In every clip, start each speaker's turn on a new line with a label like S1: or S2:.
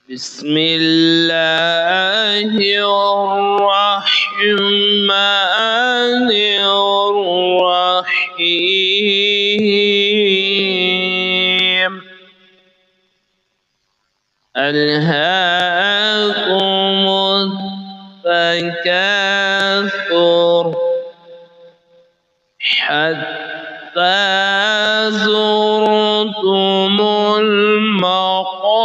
S1: بسم الله الرحمن الرحيم ألهاكم التكاثر حتى زرتم المقابر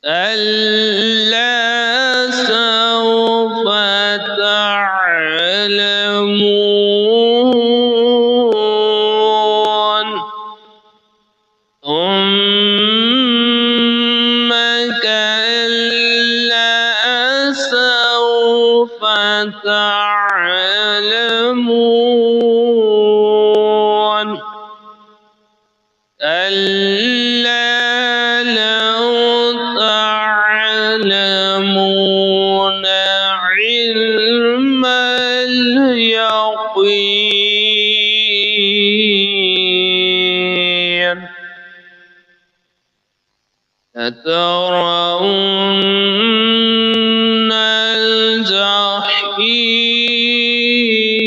S1: كلا سوف تعلمون ثم كلا سوف تعلمون كلا لو تعلمون علم اليقين لترون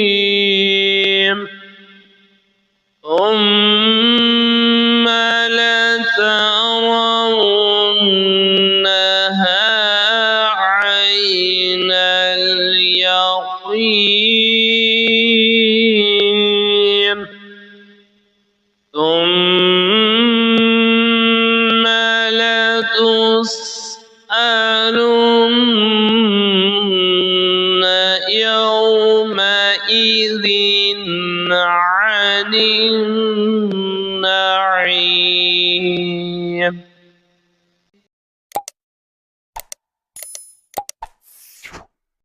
S1: الجحيم ثم لترونها عين اليقين ثم لتسألن يومئذ عن النعيم